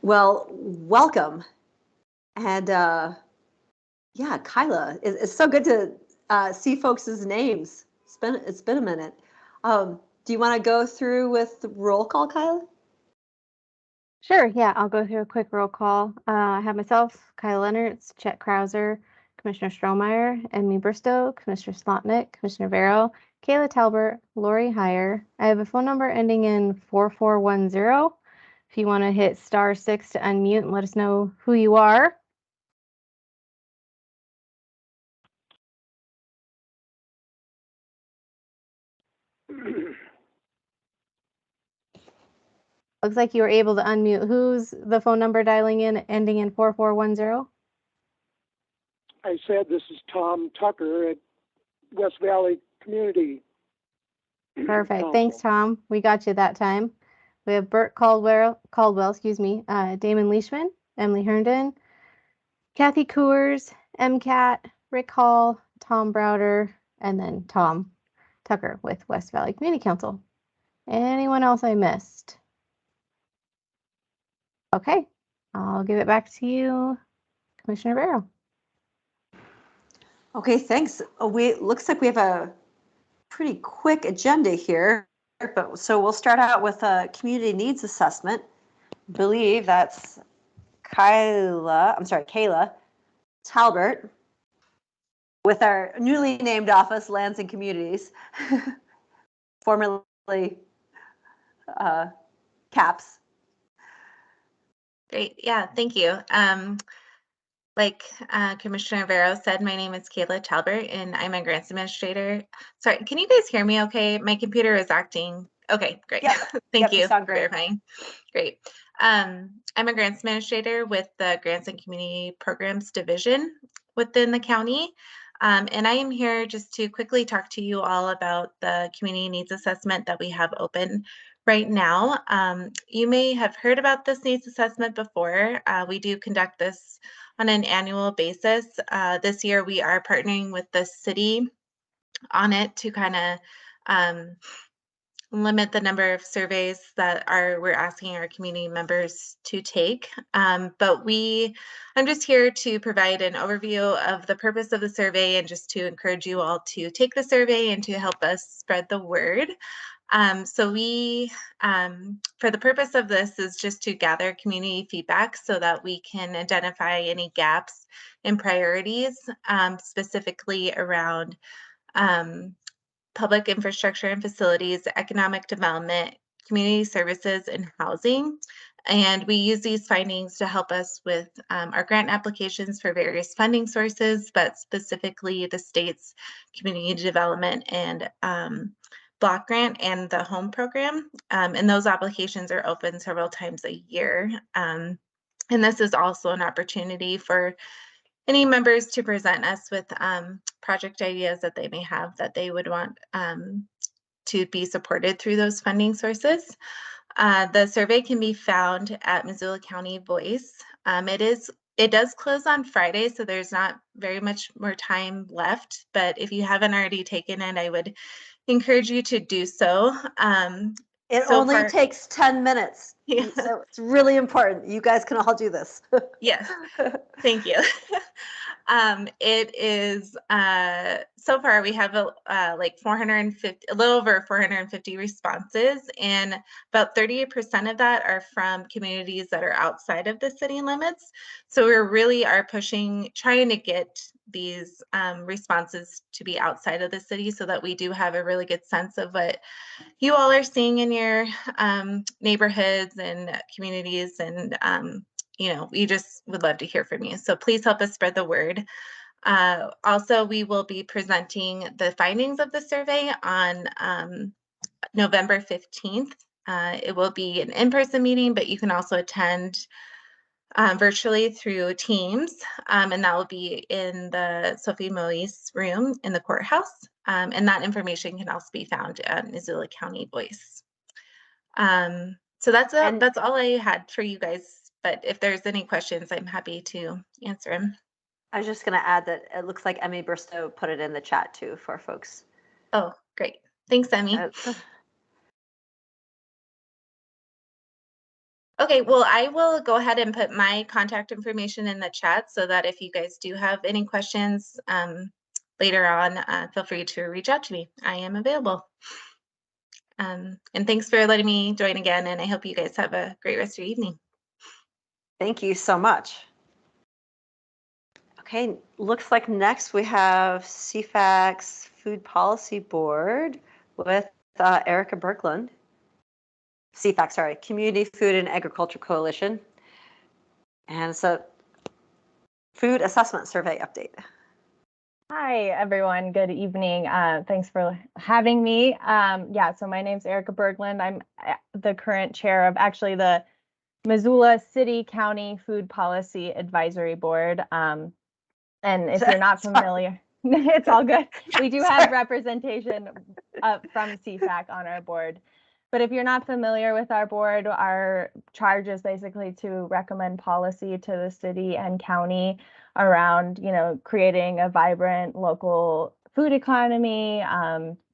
Well, welcome. And yeah, Kyla, it's so good to see folks' names. It's been a minute. Do you want to go through with the roll call, Kyla? Sure, yeah, I'll go through a quick roll call. I have myself, Kyle Leonards, Chet Krauser, Commissioner Strohmeyer, Emmy Bristow, Commissioner Slotnick, Commissioner Vero, Kayla Talbert, Lori Heyer. I have a phone number ending in 4410. If you want to hit *6 to unmute and let us know who you are. Looks like you were able to unmute. Who's the phone number dialing in ending in 4410? I said this is Tom Tucker at West Valley Community. Perfect. Council. Thanks, Tom. We got you that time. We have Bert Caldwell, Damon Leishman, Emily Herndon, Kathy Coors, MCAT, Rick Hall, Tom Browder, and then Tom Tucker with West Valley Community Council. Anyone else I missed? Okay, I'll give it back to you, Commissioner Barrow. Okay, thanks. Looks like we have a pretty quick agenda here, but so we'll start out with a community needs assessment. I believe that's Kayla Talbert with our newly named office, Lands and Communities, formerly CAPS. Great. Yeah, thank you. Like Commissioner Vero said, my name is Kayla Talbert, and I'm a grants administrator. Sorry, can you guys hear me okay? My computer is acting. Okay, great. Yep. Thank Yep, you sound for great. verifying. Great. I'm a grants administrator with the Grants and Community Programs Division within the county. And I am here just to quickly talk to you all about the community needs assessment that we have open right now. You may have heard about this needs assessment before. We do conduct this on an annual basis. This year we are partnering with the city on it to kind of limit the number of surveys that we're asking our community members to take. But I'm just here to provide an overview of the purpose of the survey and just to encourage you all to take the survey and to help us spread the word. So we, for the purpose of this, is just to gather community feedback so that we can identify any gaps in priorities, specifically around public infrastructure and facilities, economic development, community services, and housing. And we use these findings to help us with our grant applications for various funding sources, but specifically the state's community development and block grant and the home program. And those applications are open several times a year. And this is also an opportunity for any members to present us with project ideas that they may have that they would want to be supported through those funding sources. The survey can be found at Missoula County Voice. It does close on Friday, so there's not very much more time left, but if you haven't already taken it, I would encourage you to do so. It only takes 10 minutes. Yeah. So it's really important. You guys can all do this. Yes, thank you. It is, so far we have like 450, a little over 450 responses, and about 38% of that are from communities that are outside of the city limits. So we really are trying to get these responses to be outside of the city so that we do have a really good sense of what you all are seeing in your neighborhoods and communities, and we just would love to hear from you. So please help us spread the word. Also, we will be presenting the findings of the survey on November 15th. It will be an in-person meeting, but you can also attend virtually through Teams, and that will be in the Sophie Moise room in the courthouse. And that information can also be found at Missoula County Voice. So that's all I had for you guys. But if there's any questions, I'm happy to answer them. I was just going to add that it looks like Emmy Bristow put it in the chat too for folks. Oh, great. Thanks, Emmy. Okay, well, I will go ahead and put my contact information in the chat so that if you guys do have any questions later on, feel free to reach out to me. I am available. And thanks for letting me join again, and I hope you guys have a great rest of your evening. Thank you so much. Okay, looks like next we have CFAC's Food Policy Board with Erica Berglund. CFAC, sorry, Community Food and Agriculture Coalition. And it's a food assessment survey update. Hi, everyone. Good evening. Thanks for having me. Yeah, so my name's Erica Berglund. I'm the current chair of actually the Missoula City County Food Policy Advisory Board. And if you're not familiar, it's all good. We do have representation from CFAC on our board. But if you're not familiar with our board, our charge is basically to recommend policy to the city and county around, creating a vibrant local food economy,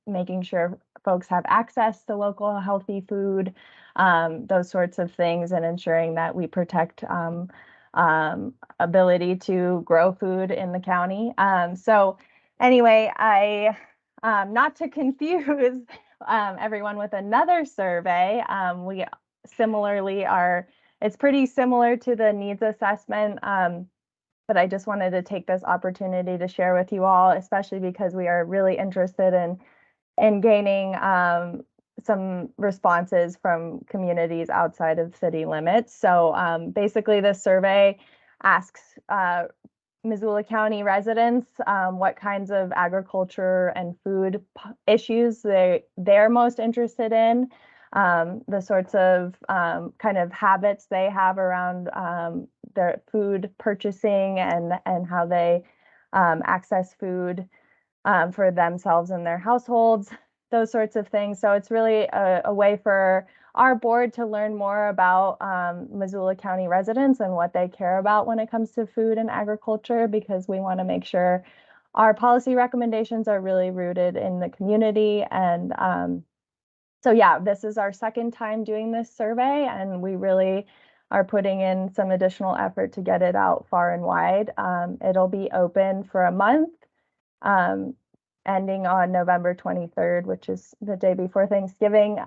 making sure folks have access to local healthy food, those sorts of things, and ensuring that we protect ability to grow food in the county. So anyway, not to confuse everyone with another survey, we similarly it's pretty similar to the needs assessment, but I just wanted to take this opportunity to share with you all, especially because we are really interested in gaining some responses from communities outside of city limits. So basically this survey asks Missoula County residents what kinds of agriculture and food issues they're most interested in, the sorts of kind of habits they have around their food purchasing and how they access food for themselves and their households, those sorts of things. So it's really a way for our board to learn more about Missoula County residents and what they care about when it comes to food and agriculture, because we want to make sure our policy recommendations are really rooted in the community. And so yeah, this is our second time doing this survey, and we really are putting in some additional effort to get it out far and wide. It'll be open for a month, ending on November 23rd, which is the day before Thanksgiving.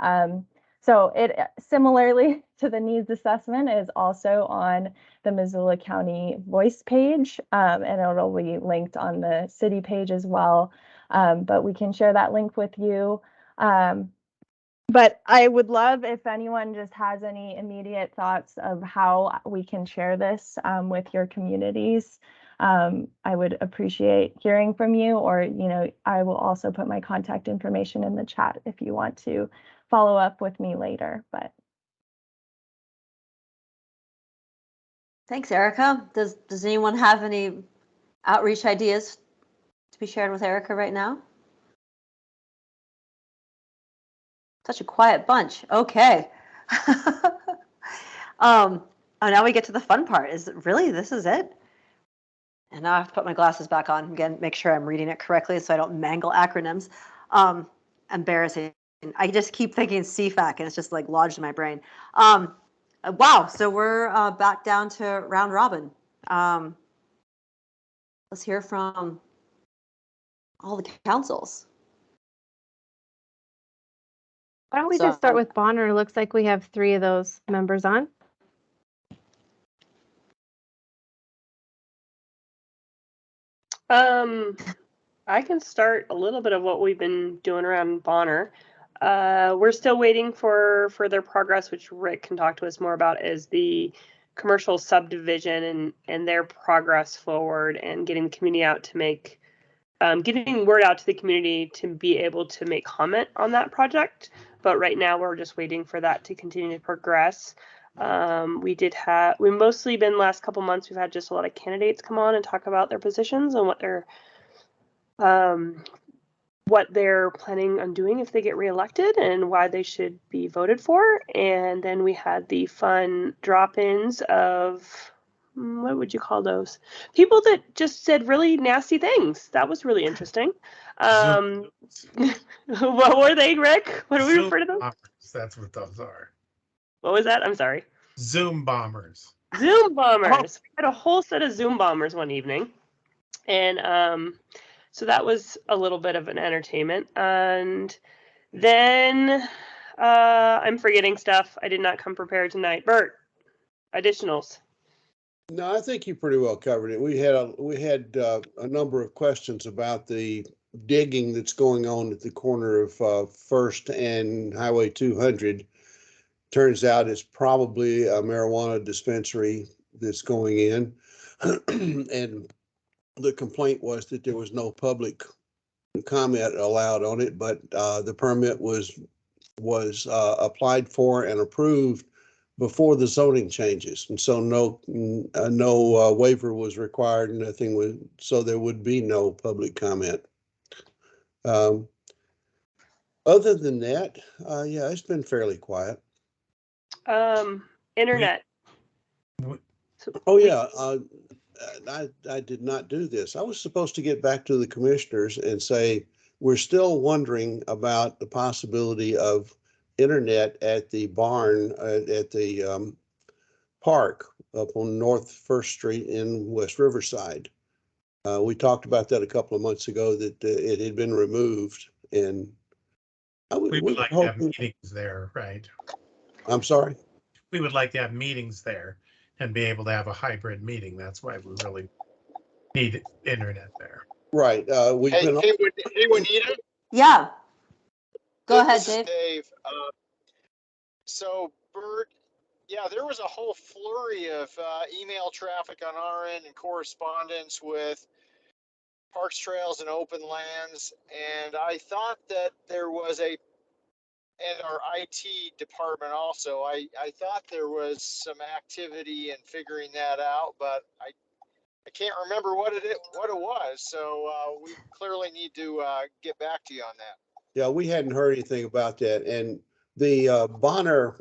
So it, similarly to the needs assessment, is also on the Missoula County Voice page, and it'll be linked on the city page as well. But we can share that link with you. But I would love if anyone just has any immediate thoughts of how we can share this with your communities. I would appreciate hearing from you, or, I will also put my contact information in the chat if you want to follow up with me later. But Thanks, Erica. Does anyone have any outreach ideas to be shared with Erica right now? Such a quiet bunch. Okay. Oh, now we get to the fun part. This is it? And now I have to put my glasses back on again, make sure I'm reading it correctly so I don't mangle acronyms. Embarrassing. I just keep thinking CFAC and it's just like lodged in my brain. Wow, so we're back down to round robin. Let's hear from all the councils. Why don't we just start with Bonner? Looks like we have 3 of those members on. I can start a little bit of what we've been doing around Bonner. We're still waiting for further progress, which Rick can talk to us more about, is the commercial subdivision and their progress forward, and getting the community out to make, getting word out to the community to be able to make comment on that project. But right now we're just waiting for that to continue to progress. We've mostly been last couple months, we've had just a lot of candidates come on and talk about their positions and what they're planning on doing if they get reelected and why they should be voted for. And then we had the fun drop-ins of, what would you call those? People that just said really nasty things. That was really interesting. What were they, Rick? What do we refer to them? That's what those are. What was that? I'm sorry. Zoom bombers. Zoom bombers. We had a whole set of Zoom bombers one evening. And so that was a little bit of an entertainment. And then I'm forgetting stuff. I did not come prepared tonight. Bert, additionals. No, I think you pretty well covered it. We had a number of questions about the digging that's going on at the corner of First and Highway 200. Turns out it's probably a marijuana dispensary that's going in, and the complaint was that there was no public comment allowed on it, but the permit was applied for and approved before the zoning changes, and so no waiver was required. Nothing was, so there would be no public comment. Other than that, yeah, it's been fairly quiet. Internet. Oh yeah, I did not do this. I was supposed to get back to the commissioners and say we're still wondering about the possibility of internet at the barn at the park up on North First Street in West Riverside. We talked about that a couple of months ago, that it had been removed, and we would like to have meetings there, right? I'm sorry? We would like to have meetings there and be able to have a hybrid meeting. That's why we really need internet there. Right. Hey, Juanita? Yeah. Go ahead, This is Dave. Dave. So, Bert, yeah, there was a whole flurry of email traffic on our end and correspondence with Parks, Trails, and Open Lands. And I thought that there was and our IT department also, I thought there was some activity in figuring that out, but I can't remember what it was. So we clearly need to get back to you on that. Yeah, we hadn't heard anything about that. And the Bonner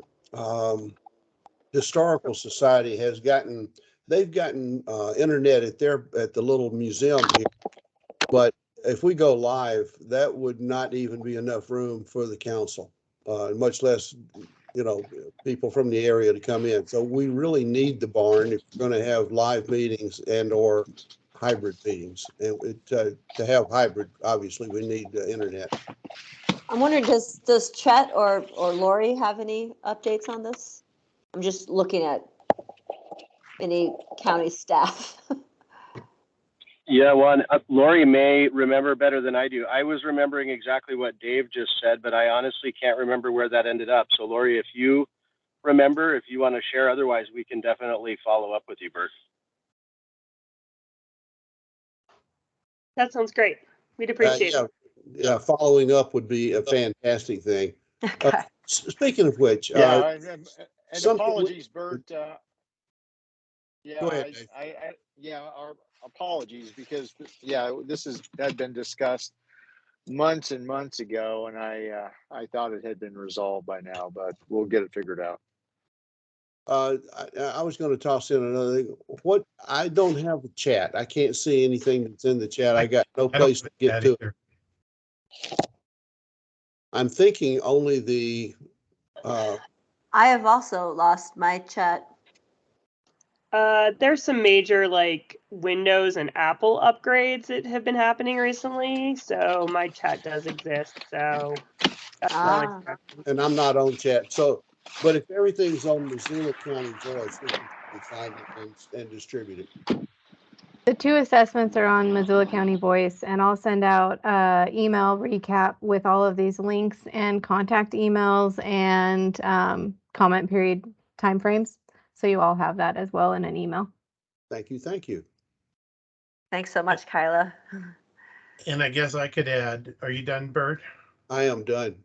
Historical Society they've gotten internet at the little museum here. But if we go live, that would not even be enough room for the council, much less, people from the area to come in. So we really need the barn if we're going to have live meetings and or hybrid meetings. And to have hybrid, obviously, we need the internet. I'm wondering, does Chet or Lori have any updates on this? I'm just looking at any county staff. Yeah, well, Lori may remember better than I do. I was remembering exactly what Dave just said, but I honestly can't remember where that ended up. So, Lori, if you remember, if you want to share, otherwise we can definitely follow up with you, Bert. That sounds great. We'd appreciate it. Yeah, following up would be a fantastic thing. Okay. Speaking of which, And apologies, Bert. Our apologies, because this had been discussed months and months ago, and I thought it had been resolved by now, but we'll get it figured out. I was going to toss in another thing. I don't have a chat. I can't see anything that's in the chat. I got no place to get to it. I'm thinking only the. I have also lost my chat. There's some major Windows and Apple upgrades that have been happening recently, so my chat does exist. So that's and I'm not on chat. So, but if everything's on Missoula County Voice, we can find it and distribute it. The 2 assessments are on Missoula County Voice, and I'll send out email recap with all of these links and contact emails and comment period timeframes. So you all have that as well in an email. Thank you. Thank you. Thanks so much, Kyla. And I guess I could add, are you done, Bert? I am done.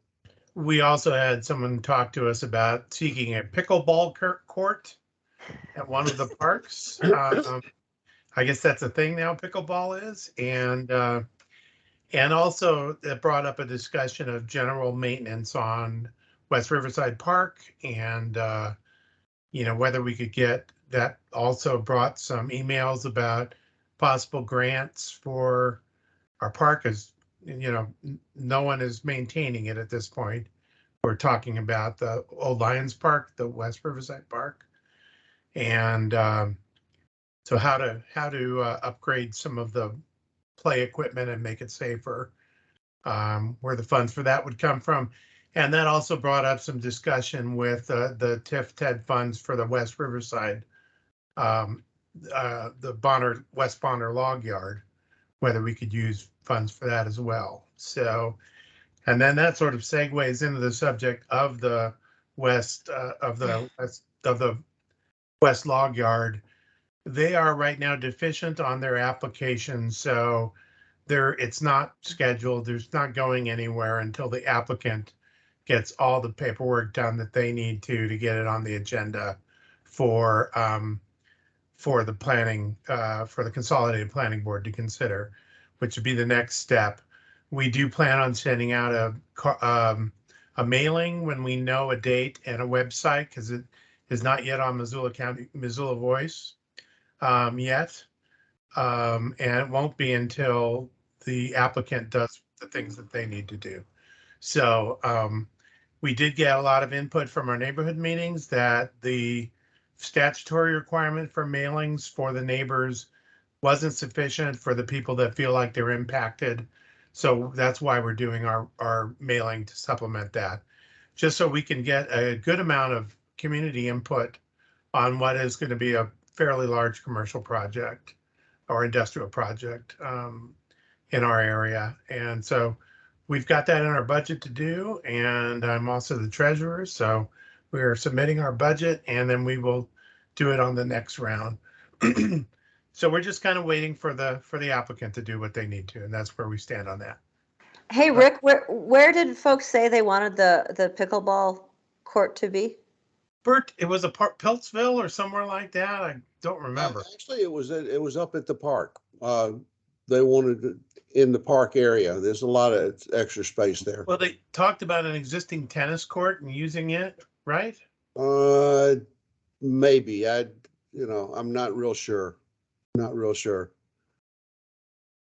We also had someone talk to us about seeking a pickleball court at one of the parks. I guess that's a thing now, pickleball is. And also it brought up a discussion of general maintenance on West Riverside Park, and whether we could get that. Also brought some emails about possible grants for our park, as no one is maintaining it at this point. We're talking about the Old Lions Park, the West Riverside Park. and so how to upgrade some of the play equipment and make it safer, where the funds for that would come from. And that also brought up some discussion with the TIF-TED funds for the West Riverside, the West Bonner log yard, whether we could use funds for that as well. So, and then that sort of segues into the subject of the West West log yard. They are right now deficient on their application, so it's not scheduled. There's not going anywhere until the applicant gets all the paperwork done that they need to get it on the agenda for the planning, for the Consolidated Planning Board to consider, which would be the next step. We do plan on sending out a mailing when we know a date and a website, because it is not yet on Missoula Voice yet. And it won't be until the applicant does the things that they need to do. So we did get a lot of input from our neighborhood meetings that the statutory requirement for mailings for the neighbors wasn't sufficient for the people that feel like they're impacted. So that's why we're doing our mailing to supplement that, just so we can get a good amount of community input on what is going to be a fairly large commercial project or industrial project in our area. And so we've got that in our budget to do, and I'm also the treasurer, so we're submitting our budget, and then we will do it on the next round. So we're just kind of waiting for the applicant to do what they need to, and that's where we stand on that. Hey, Rick, where did folks say they wanted the pickleball court to be? Bert, it was a Peltsville or somewhere like that. I don't remember. Actually, it was up at the park. They wanted it in the park area. There's a lot of extra space there. Well, they talked about an existing tennis court and using it, right? Maybe. I'm not real sure. Not real sure.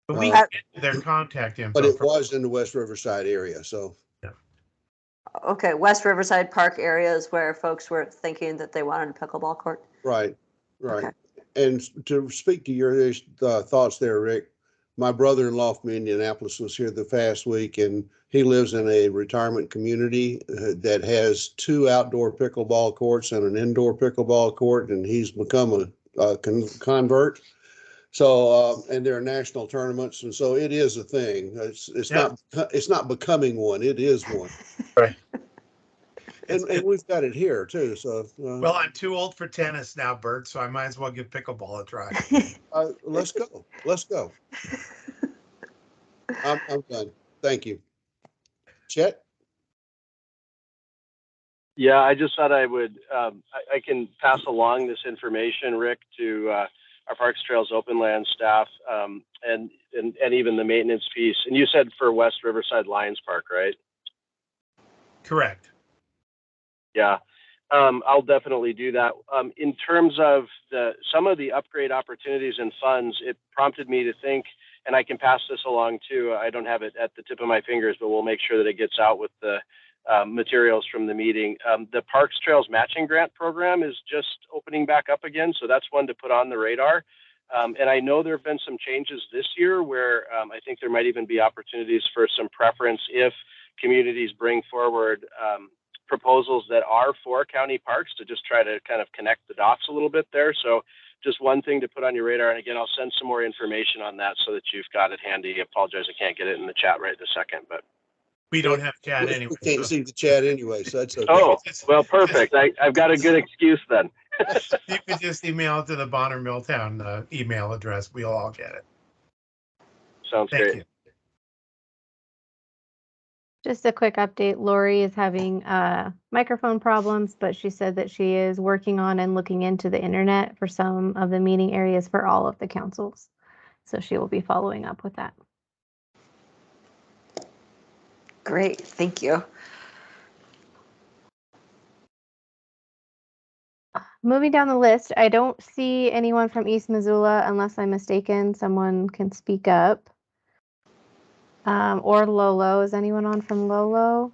But we can get their contact info. But it was in the West Riverside area, so. Yeah. Okay, West Riverside Park area is where folks were thinking that they wanted a pickleball court. Right. Okay. And to speak to your thoughts there, Rick, my brother-in-law from Indianapolis was here the past week, and he lives in a retirement community that has 2 outdoor pickleball courts and an indoor pickleball court, and he's become a convert. So, and there are national tournaments, and so it is a thing. It's not becoming one; it is one. Right. And we've got it here too. So. Well, I'm too old for tennis now, Bert, so I might as well give pickleball a try. Let's go. Let's go. I'm done. Thank you. Chet? Yeah, I just thought I would, I can pass along this information, Rick, to our Parks, Trails, Open Land staff, and even the maintenance piece. And you said for West Riverside Lions Park, right? Correct. Yeah, I'll definitely do that. In terms of some of the upgrade opportunities and funds, it prompted me to think, and I can pass this along too. I don't have it at the tip of my fingers, but we'll make sure that it gets out with the materials from the meeting. The Parks Trails Matching Grant Program is just opening back up again, so that's one to put on the radar. And I know there have been some changes this year where I think there might even be opportunities for some preference if communities bring forward proposals that are for county parks, to just try to kind of connect the dots a little bit there. So just one thing to put on your radar. And again, I'll send some more information on that so that you've got it handy. I apologize, I can't get it in the chat right this second, but. We don't have chat anyway. We can't see the chat anyway, so that's okay. Oh, well, perfect. I've got a good excuse then. You could just email it to the Bonner Milltown email address. We'll all get it. Sounds Thank great. you. Just a quick update. Lori is having microphone problems, but she said that she is working on and looking into the internet for some of the meeting areas for all of the councils. So she will be following up with that. Great, thank you. Moving down the list, I don't see anyone from East Missoula unless I'm mistaken. Someone can speak up. Or Lolo. Is anyone on from Lolo?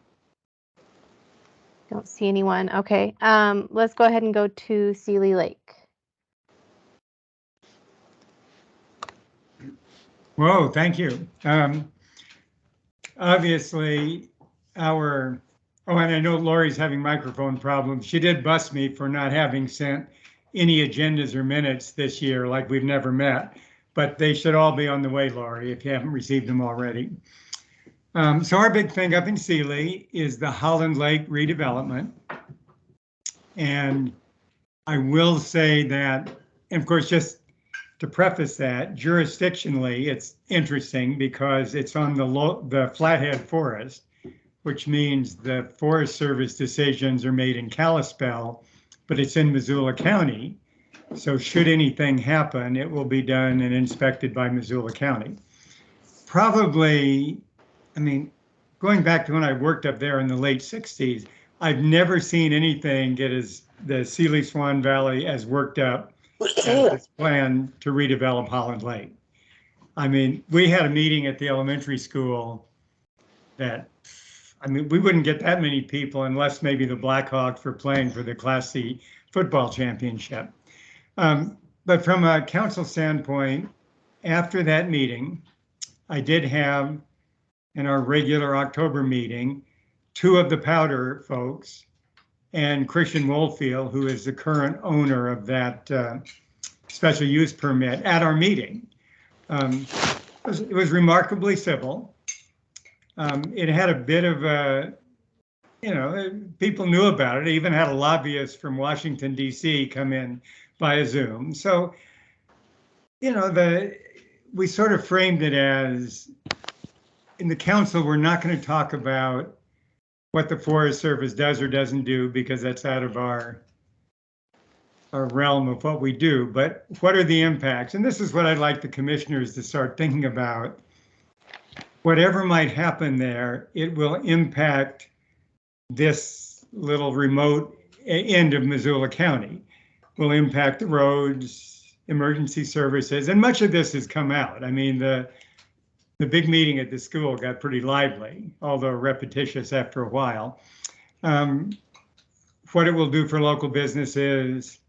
Don't see anyone. Okay. Let's go ahead and go to Sealy Lake. Whoa, thank you. Obviously, oh, and I know Lori's having microphone problems. She did bust me for not having sent any agendas or minutes this year, like we've never met. But they should all be on the way, Lori, if you haven't received them already. So our big thing up in Sealy is the Holland Lake redevelopment. And I will say that, and of course, just to preface that, jurisdictionally, it's interesting because it's on the Flathead Forest, which means the Forest Service decisions are made in Kalispell, but it's in Missoula County. So should anything happen, it will be done and inspected by Missoula County. Probably, I mean, going back to when I worked up there in the late 60s, I've never seen anything get as the Sealy Swan Valley as worked up as this plan to redevelop Holland Lake. I mean, we had a meeting at the elementary school that, I mean, we wouldn't get that many people unless maybe the Blackhawks were playing for the Class C football championship. But from a council standpoint, after that meeting, I did have in our regular October meeting, 2 of the Powder folks and Christian Woolfield, who is the current owner of that special use permit, at our meeting. It was remarkably civil. It had a bit of a, people knew about it. It even had a lobbyist from Washington, D.C. come in via Zoom. So, we sort of framed it as, in the council, we're not going to talk about what the Forest Service does or doesn't do because that's out of our realm of what we do, but what are the impacts? And this is what I'd like the commissioners to start thinking about. Whatever might happen there, it will impact this little remote end of Missoula County, will impact the roads, emergency services, and much of this has come out. I mean, the big meeting at the school got pretty lively, although repetitious after a while. What it will do for local businesses.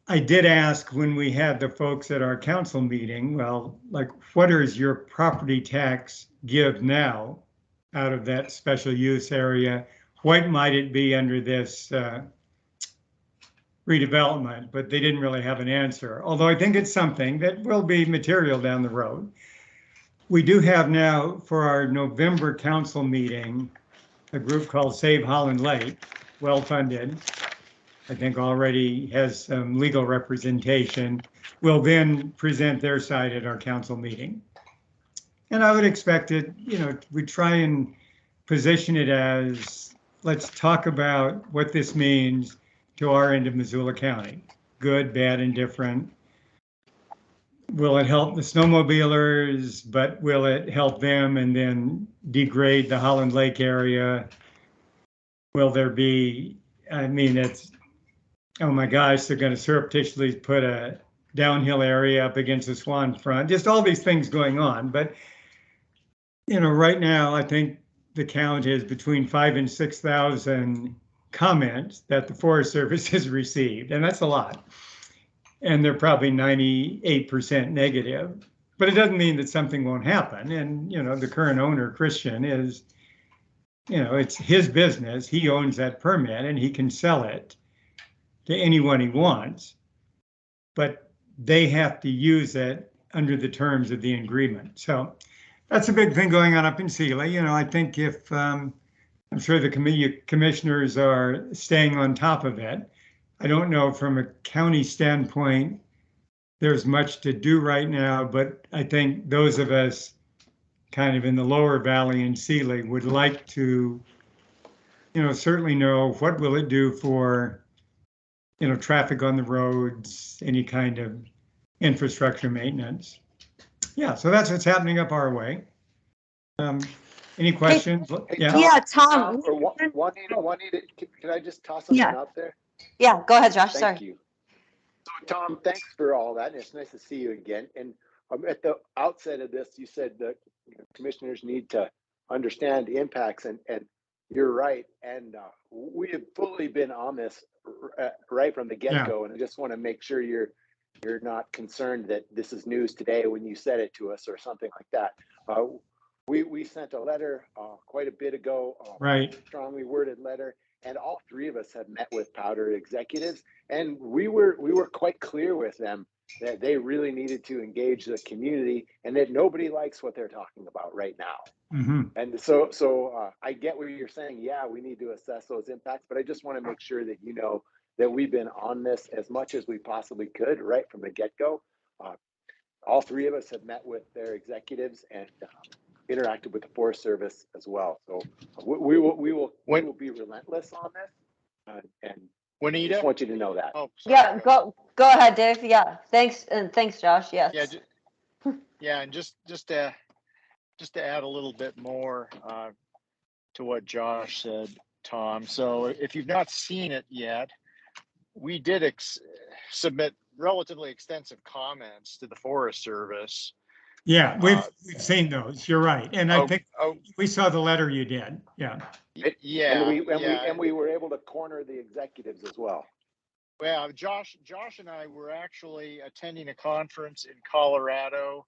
I did ask when we had the folks at our council meeting, well, like, what is your property tax give now out of that special use area? What might it be under this redevelopment? But they didn't really have an answer, although I think it's something that will be material down the road. We do have now, for our November council meeting, a group called Save Holland Lake, well-funded, I think already has some legal representation, will then present their side at our council meeting. And I would expect it, we try and position it as, let's talk about what this means to our end of Missoula County, good, bad, and different. Will it help the snowmobilers, but will it help them and then degrade the Holland Lake area? Will there be, I mean, it's, oh my gosh, they're going to surreptitiously put a downhill area up against the Swan Front, just all these things going on. But, right now, I think the count is between 5,000 and 6,000 comments that the Forest Service has received, and that's a lot. And they're probably 98% negative, but it doesn't mean that something won't happen. And, the current owner, Christian, is, it's his business. He owns that permit and he can sell it to anyone he wants, but they have to use it under the terms of the agreement. So that's a big thing going on up in Sealy. I think if, I'm sure the commissioners are staying on top of it. I don't know from a county standpoint, there's much to do right now, but I think those of us kind of in the lower valley in Sealy would like to, certainly know what will it do for, traffic on the roads, any kind of infrastructure maintenance. Yeah, so that's what's happening up our way. Any questions? Hey, Yeah. Yeah, Tom. Juanita, can I just toss something out there? Yeah, go ahead, Josh. Thank Sorry. you. So, Tom, thanks for all that. And it's nice to see you again. And at the outset of this, you said that commissioners need to understand the impacts, and you're right. And we have fully been on this right from the get-go. And I just want to make sure you're you're not concerned that this is news today when you said it to us or something like that. We sent a letter quite a bit ago, Right. strongly worded letter, and all three of us have met with Powder executives, and we were quite clear with them that they really needed to engage the community and that nobody likes what they're talking about right now. Mm-hmm. And so I get what you're saying. Yeah, we need to assess those impacts, but I just want to make sure that you know that we've been on this as much as we possibly could right from the get-go. All three of us have met with their executives and interacted with the Forest Service as well. So we will be relentless on this, and Juanita? just want you to know that. Oh, sorry, Yeah, go ahead, Dave. Yeah, thanks, and thanks, Josh. Yes. Yeah, yeah, and just to add a little bit more to what Josh said, Tom. So if you've not seen it yet, we did submit relatively extensive comments to the Forest Service. Yeah, we've seen those. You're right, and I think we saw the letter you did. Yeah. Yeah, and we were able to corner the executives as well. Well, Josh and I were actually attending a conference in Colorado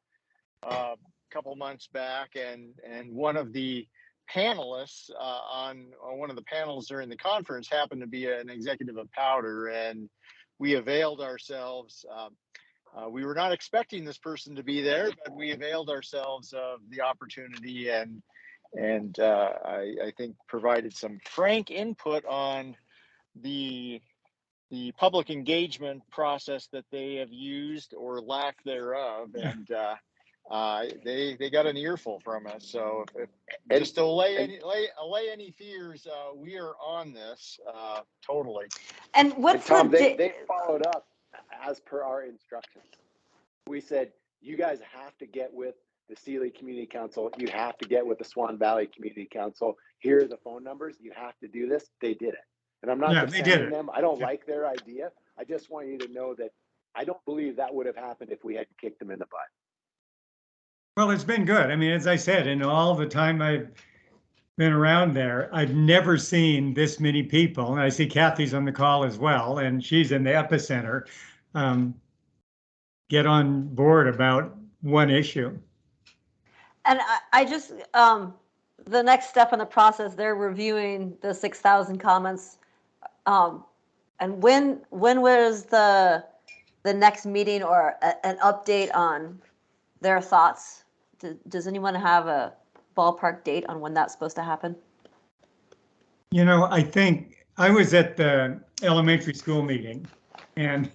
a couple months back, and one of the panelists on one of the panels during the conference happened to be an executive of Powder, and we availed ourselves. We were not expecting this person to be there, but we availed ourselves of the opportunity, and I think provided some frank input on the public engagement process that they have used or lack thereof, and they got an earful from us. So just to allay any fears, we are on this totally. And what's Tom, they followed up as per our instructions. We said, you guys have to get with the Sealy Community Council. You have to get with the Swan Valley Community Council. Here are the phone numbers. You have to do this. They did it. And I'm not defending them. I don't like their idea. I just want you to know that I don't believe that would have happened if we hadn't kicked them in the butt. Well, it's been good. I mean, as I said, in all the time I've been around there, I've never seen this many people. And I see Kathy's on the call as well, and she's in the epicenter. Get on board about one issue. And I just, the next step in the process, they're reviewing the 6,000 comments. And when was the next meeting or an update on their thoughts? Does anyone have a ballpark date on when that's supposed to happen? You know, I think I was at the elementary school meeting, and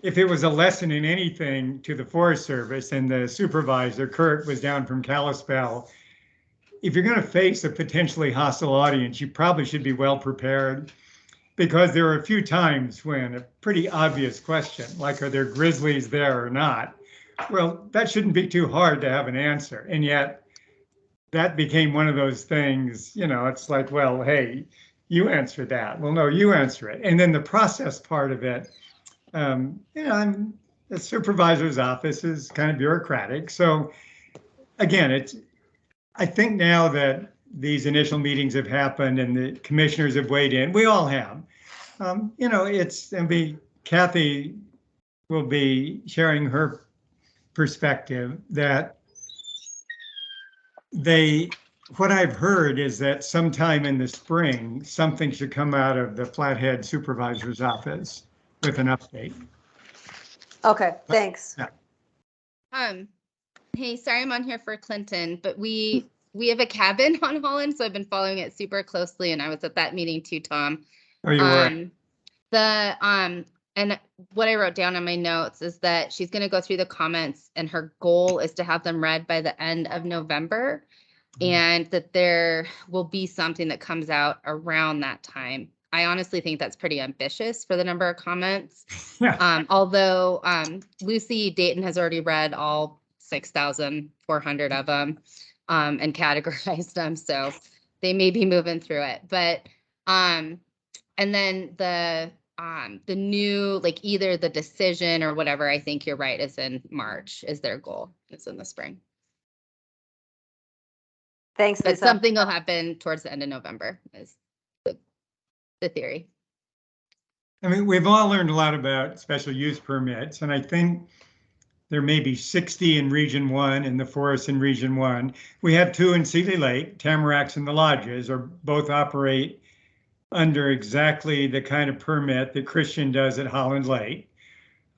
if it was a lesson in anything to the Forest Service, and the supervisor, Kurt, was down from Kalispell, if you're going to face a potentially hostile audience, you probably should be well prepared, because there are a few times when a pretty obvious question, like are there grizzlies there or not? Well, that shouldn't be too hard to have an answer. And yet that became one of those things, you know, it's like, well, hey, you answer that. Well, no, you answer it. And then the process part of it, you know, the supervisor's office is kind of bureaucratic. So again, I think now that these initial meetings have happened and the commissioners have weighed in, we all have, you know, Kathy will be sharing her perspective that what I've heard is that sometime in the spring, something should come out of the Flathead supervisor's office with an update. Okay, thanks. Yeah. Hey, sorry I'm on here for Clinton, but we have a cabin on Holland, so I've been following it super closely, and I was at that meeting too, Tom. Oh, you were? And what I wrote down on my notes is that she's going to go through the comments, and her goal is to have them read by the end of November, and that there will be something that comes out around that time. I honestly think that's pretty ambitious for the number of comments. Yeah. Although Lucy Dayton has already read all 6,400 of them and categorized them, so they may be moving through it. But and then the new, like, either the decision or whatever, I think you're right, is in March is their goal. It's in the spring. Thanks, But Lisa. something will happen towards the end of November is the theory. I mean, we've all learned a lot about special use permits, and I think there may be 60 in Region 1 and the forest in Region 1. We have 2 in Seeley Lake, Tamaracks and the Lodges, or both operate under exactly the kind of permit that Christian does at Holland Lake.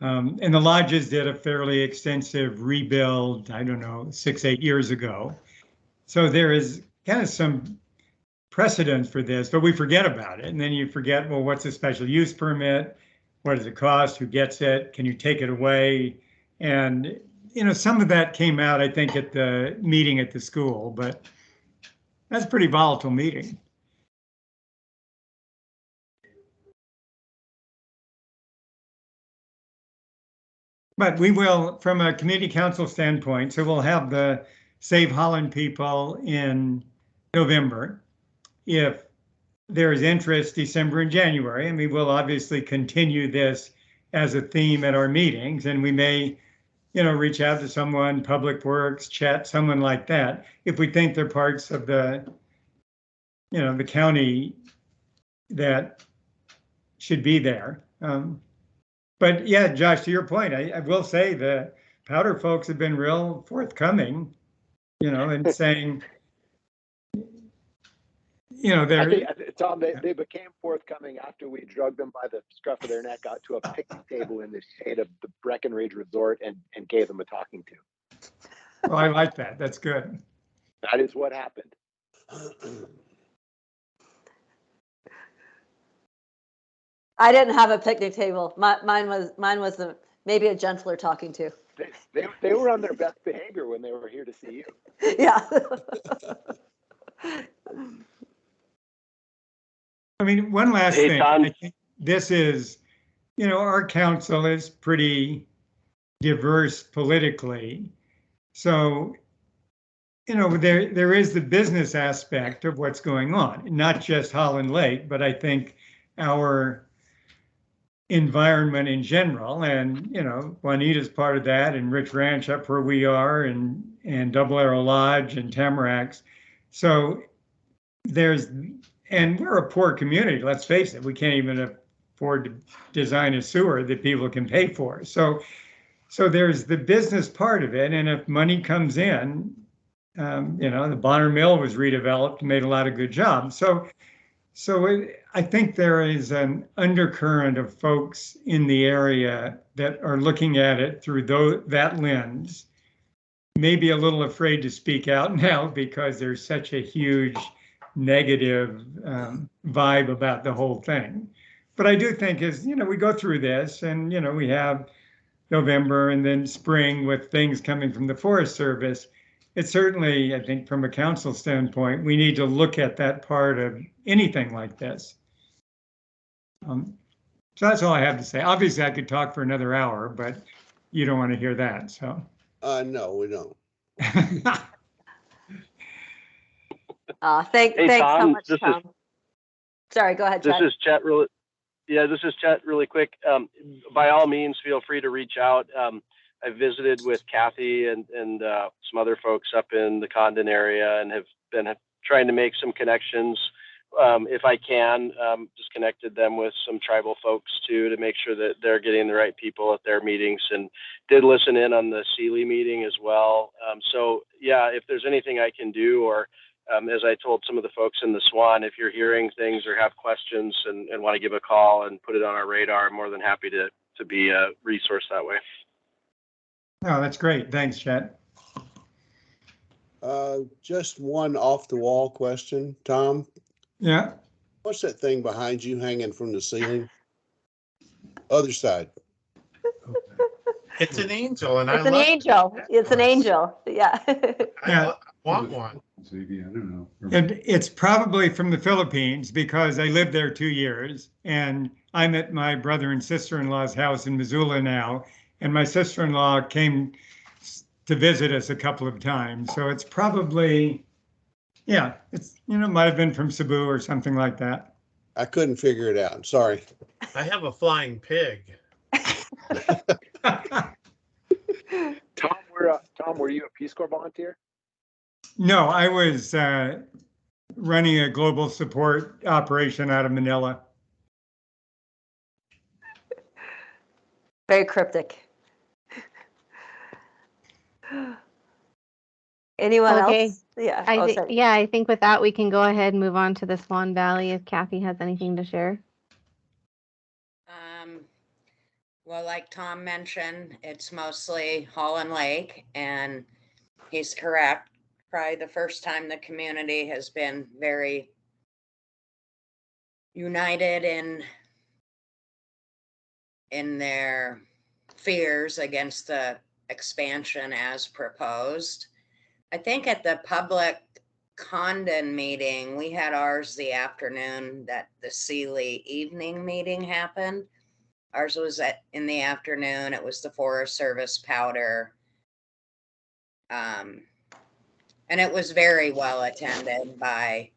And the Lodges did a fairly extensive rebuild, I don't know, 6-8 years ago. So there is kind of some precedent for this, but we forget about it. And then you forget, well, what's a special use permit? What does it cost? Who gets it? Can you take it away? And, you know, some of that came out, I think, at the meeting at the school, but that's a pretty volatile meeting. But we will, from a community council standpoint, so we'll have the Save Holland people in November. If there is interest, December and January, and we will obviously continue this as a theme at our meetings, and we may, you know, reach out to someone, Public Works, chat, someone like that, if we think they're parts of the, you know, the county that should be there. But yeah, Josh, to your point, I will say the Powder folks have been real forthcoming, you know, and saying, you know, they're. Tom, they became forthcoming after we drugged them by the scruff of their neck out to a picnic table in the shade of the Breckenridge Resort and gave them a talking to. Well, I like that. That's good. That is what happened. I didn't have a picnic table. Mine was maybe a gentler talking to. They were on their best behavior when they were here to see you. Yeah. I mean, one last Hey, thing. Tom. I think this is, you know, our council is pretty diverse politically. So, you know, there is the business aspect of what's going on, not just Holland Lake, but I think our environment in general. And, you know, Juanita's part of that, and Rich Ranch up where we are, and Double Arrow Lodge and Tamaracks. So and we're a poor community, let's face it. We can't even afford to design a sewer that people can pay for. So there's the business part of it. And if money comes in, you know, the Bonner Mill was redeveloped, made a lot of good jobs. So I think there is an undercurrent of folks in the area that are looking at it through that lens, maybe a little afraid to speak out now because there's such a huge negative vibe about the whole thing. But I do think as, you know, we go through this and, you know, we have November and then spring with things coming from the Forest Service. It's certainly, I think, from a council standpoint, we need to look at that part of anything like this. So that's all I have to say. Obviously, I could talk for another hour, but you don't want to hear that, so. No, we don't. Thanks Tom, so much, Tom. Sorry, go ahead, Chad. This is Chet. This is Chet really quick. By all means, feel free to reach out. I visited with Kathy and some other folks up in the Condon area and have been trying to make some connections. If I can, just connected them with some tribal folks too, to make sure that they're getting the right people at their meetings, and did listen in on the Seeley meeting as well. So yeah, if there's anything I can do, or as I told some of the folks in the Swan, if you're hearing things or have questions and want to give a call and put it on our radar, I'm more than happy to be a resource that way. Oh, that's great. Thanks, Chet. Just one off the wall question, Tom. Yeah. What's that thing behind you hanging from the ceiling? Other side. It's an angel, and It's an angel. It's an angel. Yeah. I want one. Maybe, I don't know. And it's probably from the Philippines because I lived there 2 years, and I'm at my brother and sister-in-law's house in Missoula now, and my sister-in-law came to visit us a couple of times. So it's probably, yeah, it's, you know, might have been from Cebu or something like that. I couldn't figure it out. Sorry. I have a flying pig. Tom, were you a Peace Corps volunteer? No, I was running a global support operation out of Manila. Very cryptic. Anyone Okay. else? Yeah. I Oh, think, sorry. yeah, I think with that, we can go ahead and move on to the Swan Valley if Kathy has anything to share. Well, like Tom mentioned, it's mostly Holland Lake, and he's correct. Probably the first time the community has been very united in their fears against the expansion as proposed. I think at the public Condon meeting, we had ours the afternoon that the Sealy evening meeting happened. Ours was in the afternoon. It was the Forest Service powder. And it was very well attended by,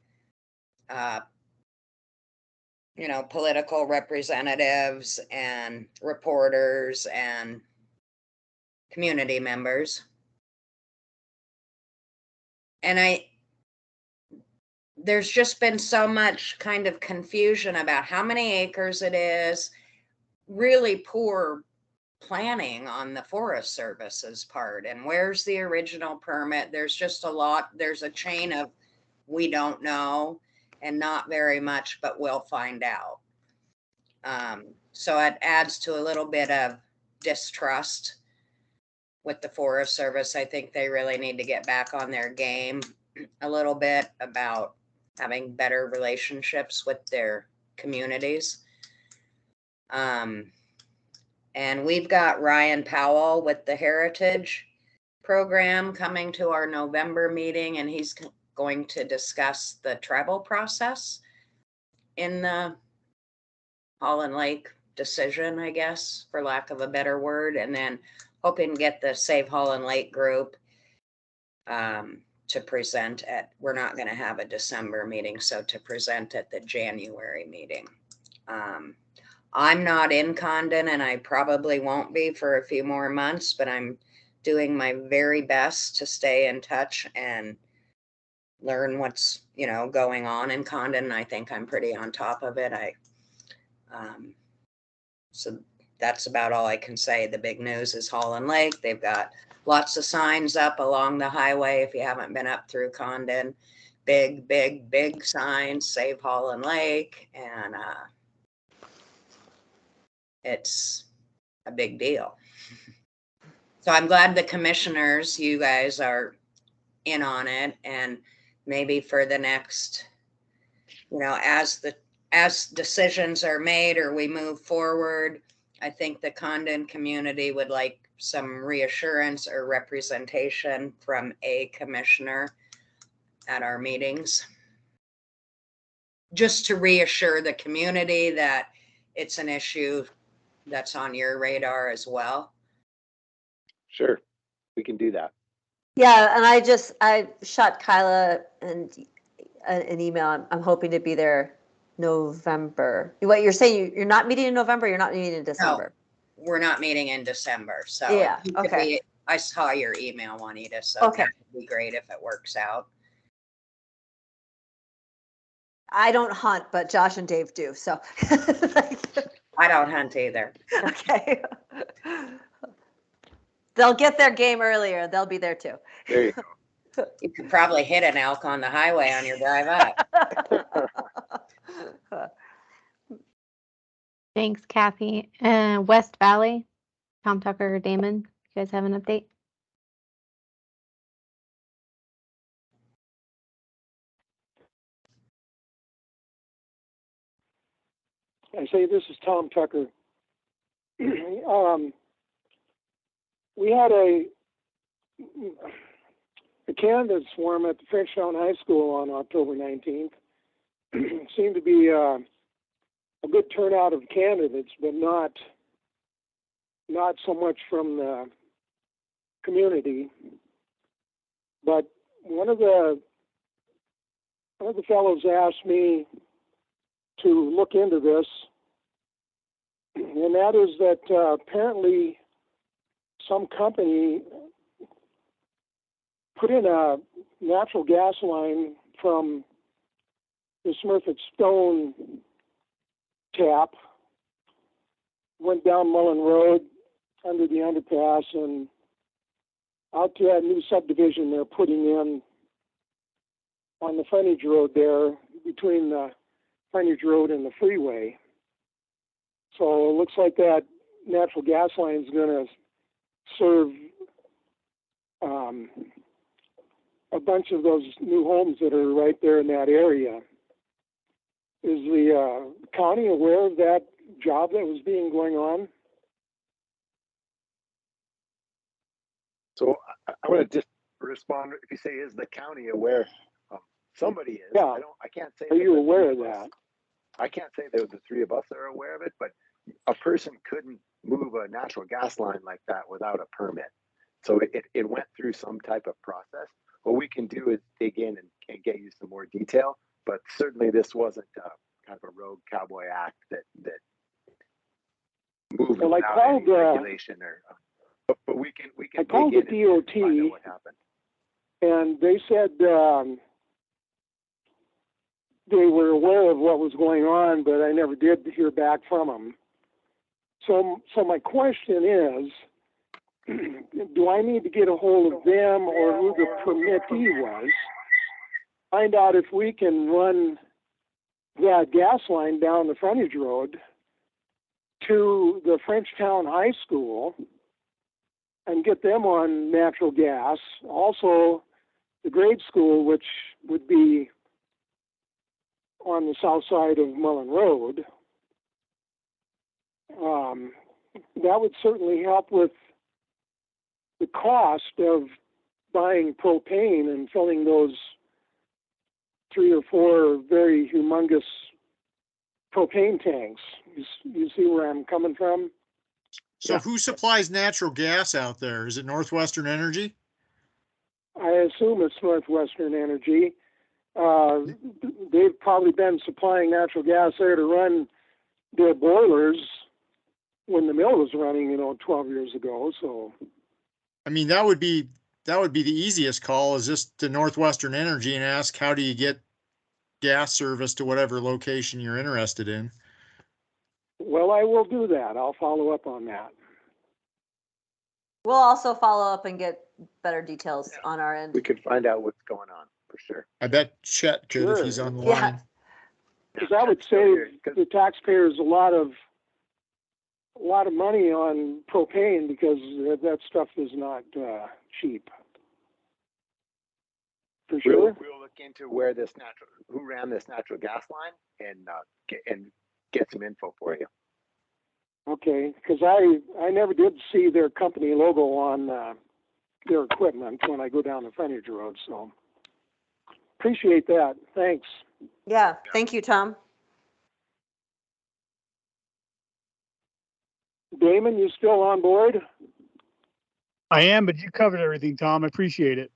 political representatives and reporters and community members. And there's just been so much kind of confusion about how many acres it is, really poor planning on the Forest Service's part, and where's the original permit. There's just a lot, there's a chain of we don't know and not very much, but we'll find out. So it adds to a little bit of distrust with the Forest Service. I think they really need to get back on their game a little bit about having better relationships with their communities. And we've got Ryan Powell with the Heritage Program coming to our November meeting, and he's going to discuss the travel process in the Holland Lake decision, I guess, for lack of a better word, and then hoping to get the Save Holland Lake group to present at, we're not going to have a December meeting, so to present at the January meeting. I'm not in Condon, and I probably won't be for a few more months, but I'm doing my very best to stay in touch and learn what's, going on in Condon. I think I'm pretty on top of it. So that's about all I can say. The big news is Holland Lake. They've got lots of signs up along the highway. If you haven't been up through Condon, big, big, big signs, Save Holland Lake. And it's a big deal. So I'm glad the commissioners, you guys are in on it, and maybe for the next, as decisions are made or we move forward, I think the Condon community would like some reassurance or representation from a commissioner at our meetings, just to reassure the community that it's an issue that's on your radar as well. Sure, we can do that. Yeah, and I shot Kyla an email. I'm hoping to be there November. What you're saying, you're not meeting in November, you're not meeting in December? No, we're not meeting in December. So yeah, okay. I saw your email, Juanita, so okay. That would be great if it works out. I don't hunt, but Josh and Dave do, so. I don't hunt either. Okay. They'll get their game earlier. They'll be there too. There you go. You could probably hit an elk on the highway on your drive up. Thanks, Kathy. West Valley, Tom Tucker or Damon, you guys have an update? I say this is Tom Tucker. We had a candidates forum at the Frenchtown High School on October 19th. Seemed to be a good turnout of candidates, but not so much from the community. But one of the fellows asked me to look into this, and that is that apparently some company put in a natural gas line from the Smurfett Stone tap, went down Mullen Road, under the underpass and out to that new subdivision they're putting in on the frontage road there, between the frontage road and the freeway. So it looks like that natural gas line is going to serve a bunch of those new homes that are right there in that area. Is the county aware of that job that was being going on? So I want to just respond. If you say, is the county aware? Somebody is. Yeah. I can't say. Are you aware of that? I can't say that the three of us are aware of it, but a person couldn't move a natural gas line like that without a permit. So it went through some type of process. What we can do is dig in and get you some more detail, but certainly this wasn't kind of a rogue cowboy act that moved Well, without any regulation but we can I called the DOT find out what happened. and they said they were aware of what was going on, but I never did hear back from them. So my question is, do I need to get a hold of them or who the permittee was? Find out if we can run that gas line down the frontage road to the Frenchtown High School and get them on natural gas. Also, the grade school, which would be on the south side of Mullen Road. That would certainly help with the cost of buying propane and filling those 3 or 4 very humongous propane tanks. You see where I'm coming from? So who supplies natural gas out there? Is it Northwestern Energy? I assume it's Northwestern Energy. They've probably been supplying natural gas there to run their boilers when the mill was running, 12 years ago. So, I mean, that would be the easiest call, is just to Northwestern Energy and ask, how do you get gas service to whatever location you're interested in? well, I will do that. I'll follow up on that. We'll also follow up and get better details on our end. We could find out what's going on for sure. I bet Chet could if he's on the line. Because that would save the taxpayers a lot of money on propane, because that stuff is not cheap. For sure. We'll look into where who ran this natural gas line and get some info for you. Okay, because I never did see their company logo on their equipment when I go down the frontage road. So appreciate that. Thanks. Yeah, thank you, Tom. Damon, you still on board? I am, but you covered everything, Tom. I appreciate it.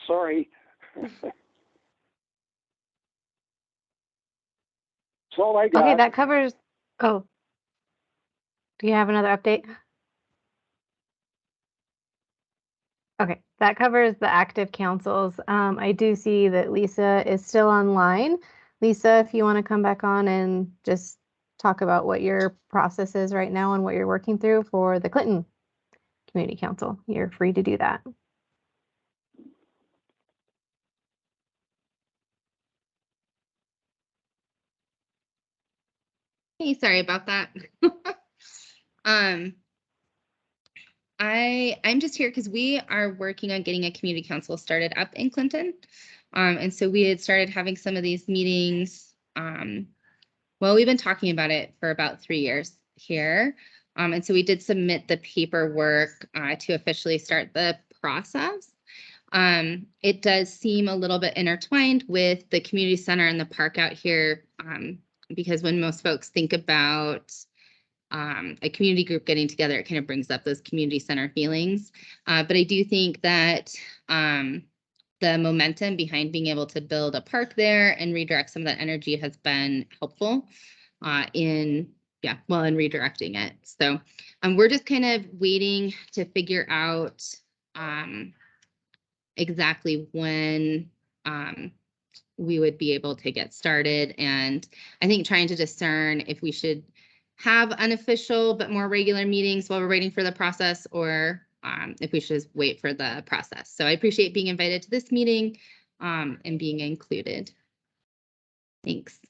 Sorry. That's all I got. Okay, that covers. Oh, do you have another update? Okay, that covers the active councils. I do see that Lisa is still online. Lisa, if you want to come back on and just talk about what your process is right now and what you're working through for the Clinton Community Council, you're free to do that. Hey, sorry about that. I'm just here because we are working on getting a community council started up in Clinton. And so we had started having some of these meetings. Well, we've been talking about it for about 3 years here. And so we did submit the paperwork to officially start the process. It does seem a little bit intertwined with the community center and the park out here, because when most folks think about a community group getting together, it kind of brings up those community center feelings. But I do think that the momentum behind being able to build a park there and redirect some of that energy has been helpful in redirecting it. So we're just kind of waiting to figure out exactly when we would be able to get started. And I think trying to discern if we should have unofficial but more regular meetings while we're waiting for the process, or if we should just wait for the process. So I appreciate being invited to this meeting and being included. Thanks.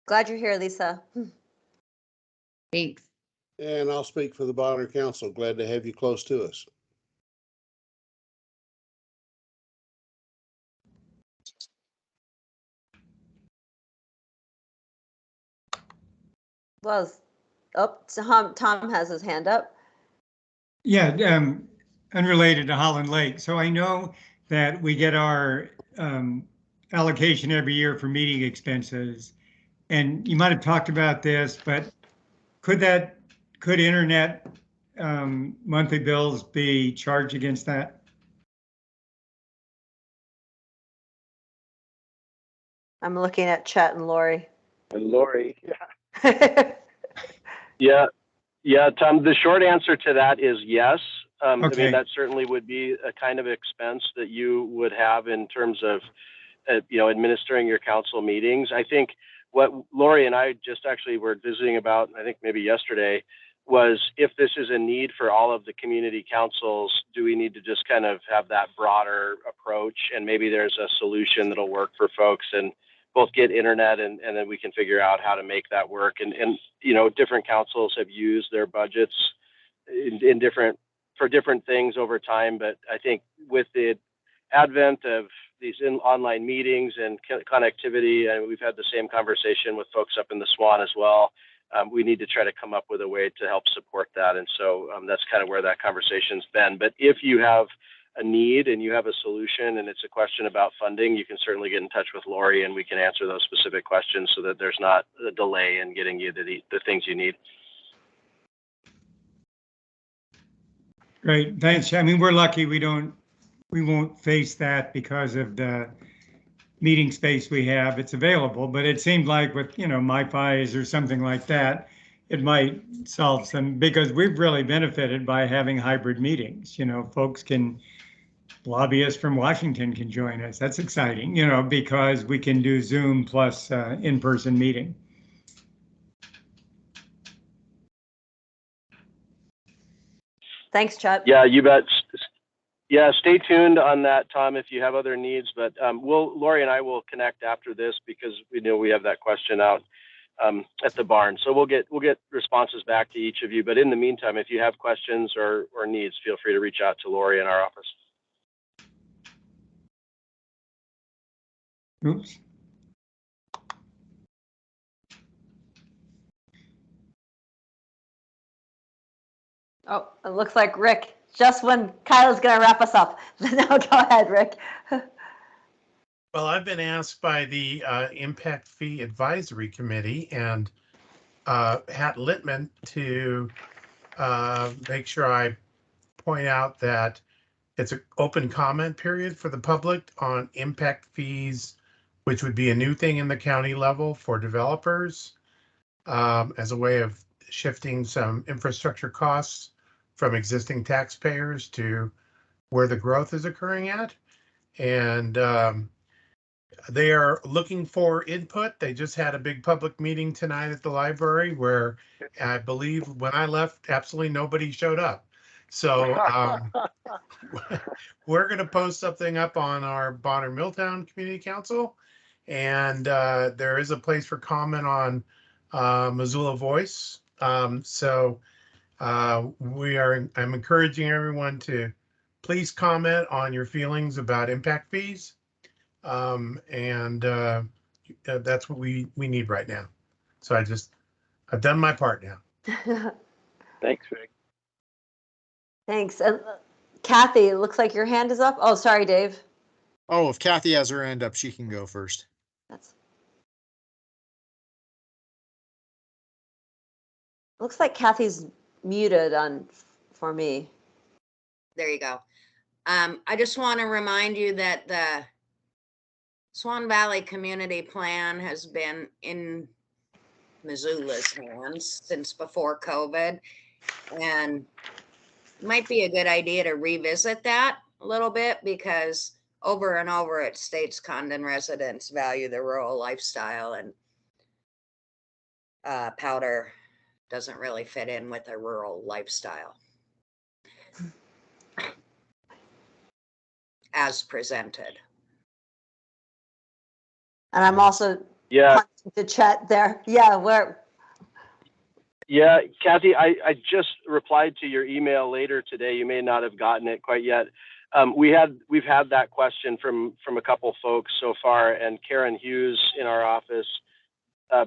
Glad you're here, Lisa. Thanks. And I'll speak for the Bonner Council. Glad to have you close to us. Well, Tom has his hand up. Yeah, unrelated to Holland Lake. So I know that we get our allocation every year for meeting expenses. And you might have talked about this, but could internet monthly bills be charged against that? I'm looking at Chet and Lori. And Lori, yeah. Yeah, Tom, the short answer to that is yes. I Okay. mean, that certainly would be a kind of expense that you would have in terms of, administering your council meetings. I think what Lori and I just actually were visiting about, I think maybe yesterday, was if this is a need for all of the community councils, do we need to just kind of have that broader approach? And maybe there's a solution that'll work for folks and both get internet and then we can figure out how to make that work. And different councils have used their budgets for different things over time. But I think with the advent of these online meetings and connectivity, and we've had the same conversation with folks up in the Swan as well. We need to try to come up with a way to help support that. And so that's kind of where that conversation's been. But if you have a need and you have a solution and it's a question about funding, you can certainly get in touch with Lori and we can answer those specific questions so that there's not a delay in getting you the things you need. Great, thanks. I mean, we're lucky we won't face that because of the meeting space we have. It's available, but it seemed like with, MiFi's or something like that, it might solve some, because we've really benefited by having hybrid meetings. Lobbyists from Washington can join us. That's exciting, because we can do Zoom plus in-person meeting. Thanks, Chet. Yeah, you bet. Yeah, stay tuned on that, Tom, if you have other needs. But Lori and I will connect after this because we know we have that question out at the barn. So we'll get responses back to each of you. But in the meantime, if you have questions or needs, feel free to reach out to Lori in our office. Oops. Oh, it looks like Rick, just when Kyla's going to wrap us up. No, go ahead, Rick. Well, I've been asked by the Impact Fee Advisory Committee and Hat Littman to make sure I point out that it's an open comment period for the public on impact fees, which would be a new thing in the county level for developers as a way of shifting some infrastructure costs from existing taxpayers to where the growth is occurring at. And they are looking for input. They just had a big public meeting tonight at the library where I believe when I left, absolutely nobody showed up. So we're going to post something up on our Bonner Milltown Community Council. And there is a place for comment on Missoula Voice. I'm encouraging everyone to please comment on your feelings about impact fees. That's what we need right now. So I've done my part now. Thanks, Rick. Thanks. Kathy, it looks like your hand is up. Oh, sorry, Dave. Oh, if Kathy has her hand up, she can go first. Looks like Kathy's muted for me. There you go. I just want to remind you that the Swan Valley Community Plan has been in Missoula's hands since before COVID, and it might be a good idea to revisit that a little bit because over and over it states Condon residents value the rural lifestyle, and powder doesn't really fit in with a rural lifestyle as presented. And I'm also Yeah, punching to Chet there. Yeah, where yeah, Kathy, I just replied to your email later today. You may not have gotten it quite yet. We've had that question from a couple folks so far, and Karen Hughes in our office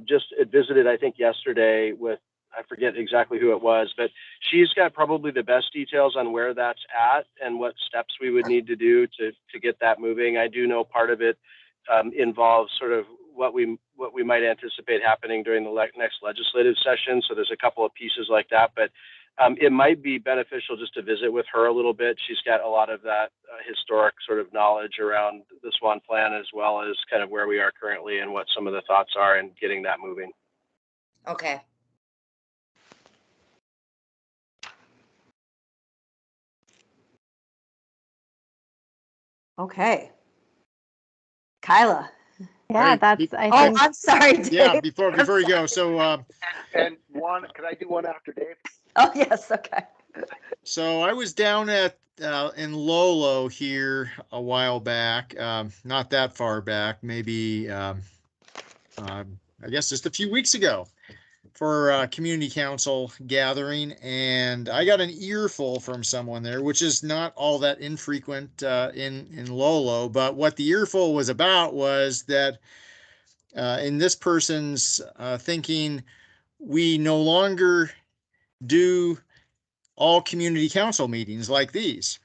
just visited, I think, yesterday with, I forget exactly who it was, but she's got probably the best details on where that's at and what steps we would need to do to get that moving. I do know part of it involves sort of what we might anticipate happening during the next legislative session. So there's a couple of pieces like that, but it might be beneficial just to visit with her a little bit. She's got a lot of that historic sort of knowledge around the SWAN plan, as well as kind of where we are currently and what some of the thoughts are in getting that moving. Okay. okay. Kyla. Yeah, Hey, that's, I Oh, think, I'm sorry, Dave. Yeah, before I'm you go, sorry. so And one, could I do one after Dave? Oh, yes, okay. so I was down at in Lolo here a while back, not that far back, maybe I guess just a few weeks ago, for a community council gathering, and I got an earful from someone there, which is not all that infrequent in Lolo. But what the earful was about was that in this person's thinking, we no longer do all community council meetings like these.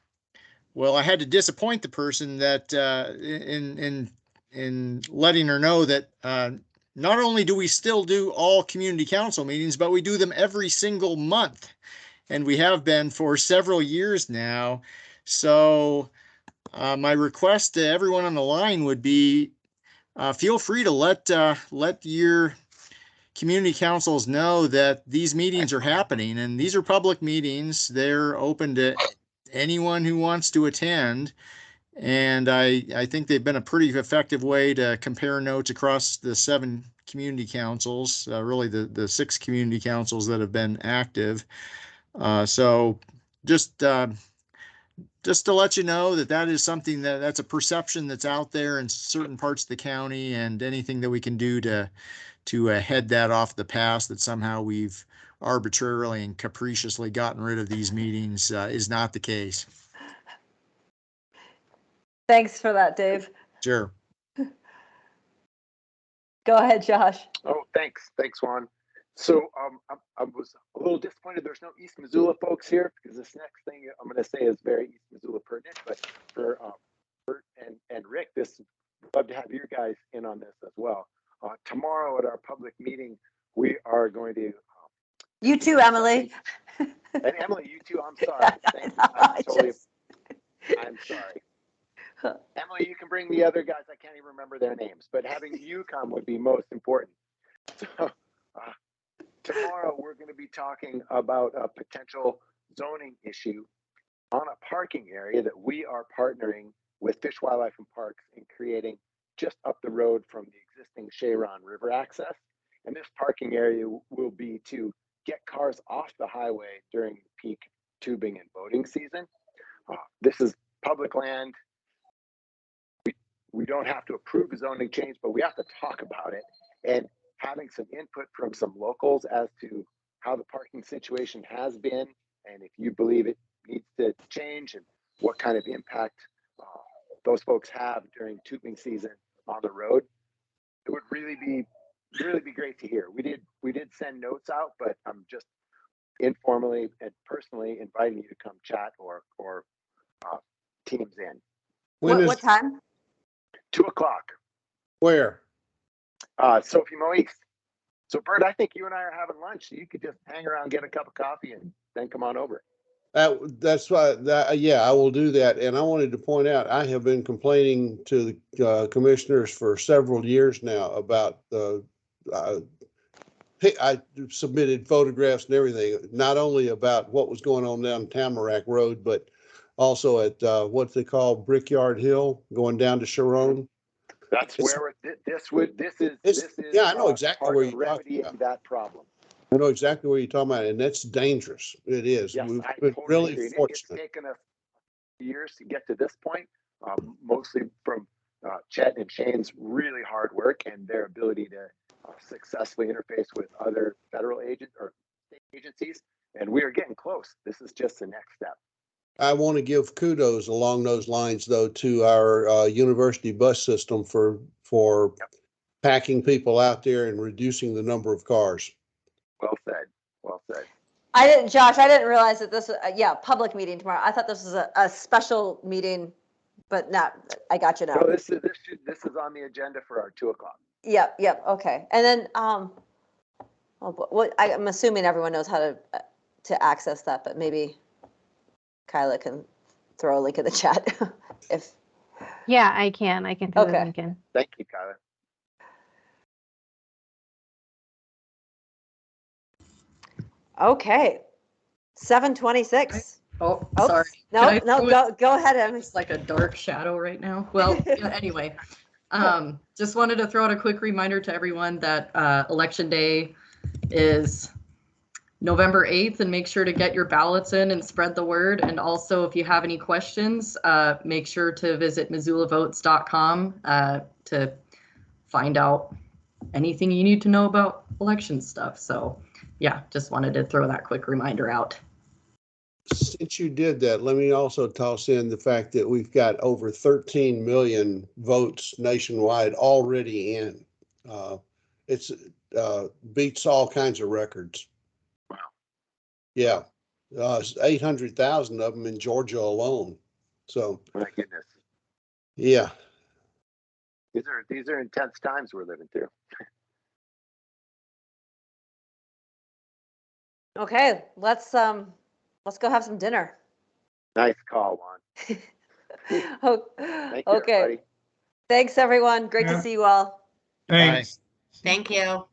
Well, I had to disappoint the person that in letting her know that not only do we still do all community council meetings, but we do them every single month, and we have been for several years now. So my request to everyone on the line would be, feel free to let your community councils know that these meetings are happening, and these are public meetings. They're open to anyone who wants to attend. And I think they've been a pretty effective way to compare notes across the 7 community councils, really the 6 community councils that have been active. So just to let you know that is something that's a perception that's out there in certain parts of the county, and anything that we can do to head that off the pass, that somehow we've arbitrarily and capriciously gotten rid of these meetings, is not the case. Thanks for that, Dave. Sure. Go ahead, Josh. Oh, thanks, Juan. So I was a little disappointed there's no East Missoula folks here, because this next thing I'm going to say is very East Missoula pertinent. But for Bert and Rick, this love to have you guys in on this as well. Tomorrow at our public meeting, we are going to. You too, Emily. And Emily, you too. I'm sorry. Thank you. I'm sorry. Emily, you can bring the other guys. I can't even remember their names, but having you come would be most important. So tomorrow we're going to be talking about a potential zoning issue on a parking area that we are partnering with Fish, Wildlife, and Parks in creating just up the road from the existing Cheyron River access. And this parking area will be to get cars off the highway during peak tubing and boating season. This is public land. We don't have to approve a zoning change, but we have to talk about it, and having some input from some locals as to how the parking situation has been, and if you believe it needs to change, and what kind of impact those folks have during tubing season on the road. It would really be great to hear. We did send notes out, but I'm just informally and personally inviting you to come chat or teams in. What time? 2:00. Where? Sophie East. So Bert, I think you and I are having lunch. So you could just hang around, get a cup of coffee, and then come on over. That's why. Yeah, I will do that. And I wanted to point out, I have been complaining to the commissioners for several years now about I submitted photographs and everything, not only about what was going on down Tamarack Road, but also at what they call Brickyard Hill, going down to Sharon. That's It's- where this is yeah, I know exactly part where of you're talking remedying about. that problem. I know exactly what you're talking about, and that's dangerous. It is. Yes, We've I been totally really agree. It's fortunate. taken us years to get to this point, mostly from Chet and Shane's really hard work and their ability to successfully interface with other federal agents or state agencies. And we are getting close. This is just the next step. I want to give kudos along those lines, though, to our university bus system for packing people out there and reducing the number of cars. Well said. Well said. Josh, I didn't realize that this was, public meeting tomorrow. I thought this was a special meeting, but not, I got you now. No, this is on the agenda for our 2 o'clock. Yep, okay. And then, I'm assuming everyone knows how to access that, but maybe Kyla can throw a link in the chat if. Yeah, I can throw the Okay. link in. Thank you, Kyla. Okay, 7:26. Oh, Oops. sorry. No, go ahead, Emily. It's like a dark shadow right now. Well, anyway, just wanted to throw out a quick reminder to everyone that Election Day is November 8th, and make sure to get your ballots in and spread the word. And also, if you have any questions, make sure to visit MissoulaVotes.com to find out anything you need to know about election stuff. So yeah, just wanted to throw that quick reminder out. Since you did that, let me also toss in the fact that we've got over 13 million votes nationwide already in. It's beats all kinds of records. Wow. Yeah, 800,000 of them in Georgia alone. So, My goodness, yeah. These are intense times we're living through. Okay, let's go have some dinner. Nice call, Juan. Thank you, Okay. everybody. Thanks, everyone. Great to see you all. Thanks. Thank you.